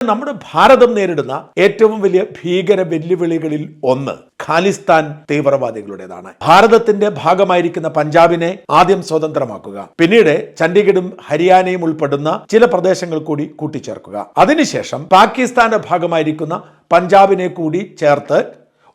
നമ്മുടെ ഭാരതം നേരിടുന്ന ഏറ്റവും വലിയ ഭീകര വെല്ലുവിളികളിൽ ഒന്ന് ഖാലിസ്ഥാൻ തീവ്രവാദികളുടേതാണ്. ഭാരതത്തിന്റെ ഭാഗമായിരിക്കുന്ന പഞ്ചാബിനെ ആദ്യം സ്വതന്ത്രമാക്കുക, പിന്നീട് ചണ്ഡീഗഡും ഹരിയാനയും ഉൾപ്പെടുന്ന ചില പ്രദേശങ്ങൾ കൂടി കൂട്ടിച്ചേർക്കുക, അതിനുശേഷം പാകിസ്ഥാന്റെ ഭാഗമായിരിക്കുന്ന പഞ്ചാബിനെ കൂടി ചേർത്ത്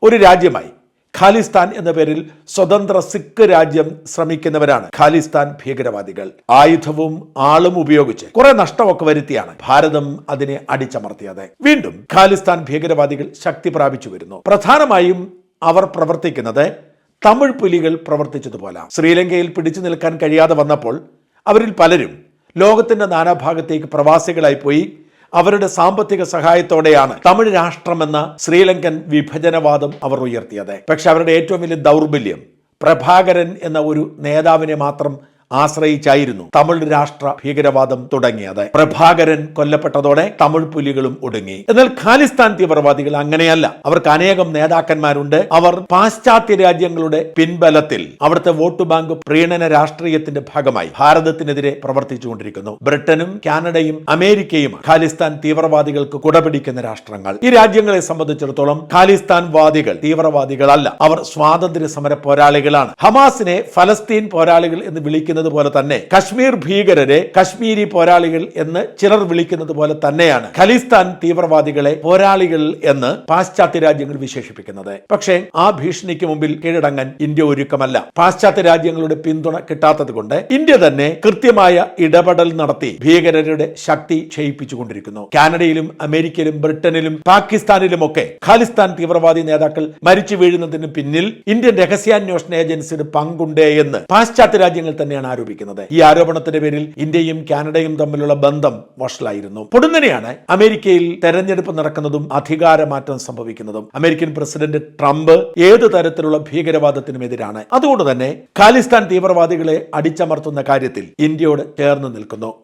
ഒരു രാജ്യമായി ഖാലിസ്ഥാൻ എന്ന പേരിൽ സ്വതന്ത്ര സിഖ് രാജ്യം ശ്രമിക്കുന്നവരാണ് ഖാലിസ്ഥാൻ ഭീകരവാദികൾ. ആയുധവും ആളും ഉപയോഗിച്ച് കുറെ നഷ്ടമൊക്കെ വരുത്തിയാണ് ഭാരതം അതിനെ അടിച്ചമർത്തിയത്. വീണ്ടും ഖാലിസ്ഥാൻ ഭീകരവാദികൾ ശക്തി പ്രാപിച്ചു വരുന്നു. പ്രധാനമായും അവർ പ്രവർത്തിക്കുന്നത് തമിഴ് പുലികൾ പ്രവർത്തിച്ചതുപോലെ. ശ്രീലങ്കയിൽ പിടിച്ചു നിൽക്കാൻ കഴിയാതെ വന്നപ്പോൾ അവരിൽ പലരും ലോകത്തിന്റെ നാനാഭാഗത്തേക്ക് പ്രവാസികളായി പോയി. അവരുടെ സാമ്പത്തിക സഹായത്തോടെയാണ് തമിഴ് രാഷ്ട്രമെന്ന ശ്രീലങ്കൻ വിഭജനവാദം അവർ ഉയർത്തിയത്. പക്ഷെ അവരുടെ ഏറ്റവും വലിയ ദൗർബല്യം പ്രഭാകരൻ എന്ന ഒരു നേതാവിനെ മാത്രം ആശ്രയിച്ചായിരുന്നു തമിഴ് രാഷ്ട്ര ഭീകരവാദം തുടങ്ങിയത്. പ്രഭാകരൻ കൊല്ലപ്പെട്ടതോടെ തമിഴ് പുലികളും ഒടുങ്ങി. എന്നാൽ ഖാലിസ്ഥാൻ തീവ്രവാദികൾ അങ്ങനെയല്ല. അവർക്ക് അനേകം നേതാക്കന്മാരുണ്ട്. അവർ പാശ്ചാത്യ രാജ്യങ്ങളുടെ പിൻബലത്തിൽ അവിടുത്തെ വോട്ട് ബാങ്ക് പ്രീണന രാഷ്ട്രീയത്തിന്റെ ഭാഗമായി ഭാരതത്തിനെതിരെ പ്രവർത്തിച്ചുകൊണ്ടിരിക്കുന്നു. ബ്രിട്ടനും കാനഡയും അമേരിക്കയും ഖാലിസ്ഥാൻ തീവ്രവാദികൾക്ക് കുടപിടിക്കുന്ന രാഷ്ട്രങ്ങൾ. ഈ രാജ്യങ്ങളെ സംബന്ധിച്ചിടത്തോളം ഖാലിസ്ഥാൻ വാദികൾ തീവ്രവാദികളല്ല, അവർ സ്വാതന്ത്ര്യ സമര പോരാളികളാണ്. ഹമാസിനെ ഫലസ്തീൻ പോരാളികൾ എന്ന് വിളിക്കുന്നത് പോലെ തന്നെ കശ്മീർ ഭീകരരെ കശ്മീരി പോരാളികൾ എന്ന് ചിലർ വിളിക്കുന്നത് പോലെ തന്നെയാണ് ഖാലിസ്ഥാൻ തീവ്രവാദികളെ പോരാളികൾ എന്ന് പാശ്ചാത്യ രാജ്യങ്ങൾ വിശേഷിപ്പിക്കുന്നത്. പക്ഷേ ആ ഭീഷണിക്ക് മുമ്പിൽ കീഴടങ്ങാൻ ഇന്ത്യ ഒരുക്കമല്ല. പാശ്ചാത്യ രാജ്യങ്ങളുടെ പിന്തുണ കിട്ടാത്തത് കൊണ്ട് ഇന്ത്യ തന്നെ കൃത്യമായ ഇടപെടൽ നടത്തി ഭീകരരുടെ ശക്തി ക്ഷയിപ്പിച്ചുകൊണ്ടിരിക്കുന്നു. കാനഡയിലും അമേരിക്കയിലും ബ്രിട്ടനിലും പാകിസ്ഥാനിലുമൊക്കെ ഖാലിസ്ഥാൻ തീവ്രവാദി നേതാക്കൾ മരിച്ചു വീഴുന്നതിന് പിന്നിൽ ഇന്ത്യൻ രഹസ്യാന്വേഷണ ഏജൻസിയുടെ പങ്കുണ്ട് എന്ന് പാശ്ചാത്യ രാജ്യങ്ങൾ തന്നെയാണ് ആരോപിക്കുന്നത്. ഈ ആരോപണത്തിന്റെ പേരിൽ ഇന്ത്യയും കാനഡയും തമ്മിലുള്ള ബന്ധം വഷളായിരുന്നു. പൊടുന്നനെയാണ് അമേരിക്കയിൽ തെരഞ്ഞെടുപ്പ് നടക്കുന്നതും അധികാരമാറ്റം സംഭവിക്കുന്നതും. അമേരിക്കൻ പ്രസിഡന്റ് ട്രംപ് ഏത് തരത്തിലുള്ള ഭീകരവാദത്തിനും എതിരാണ്. അതുകൊണ്ട് തന്നെ ഖാലിസ്ഥാൻ തീവ്രവാദികളെ അടിച്ചമർത്തുന്ന കാര്യത്തിൽ ഇന്ത്യയോട് ചേർന്ന് നിൽക്കുന്നു.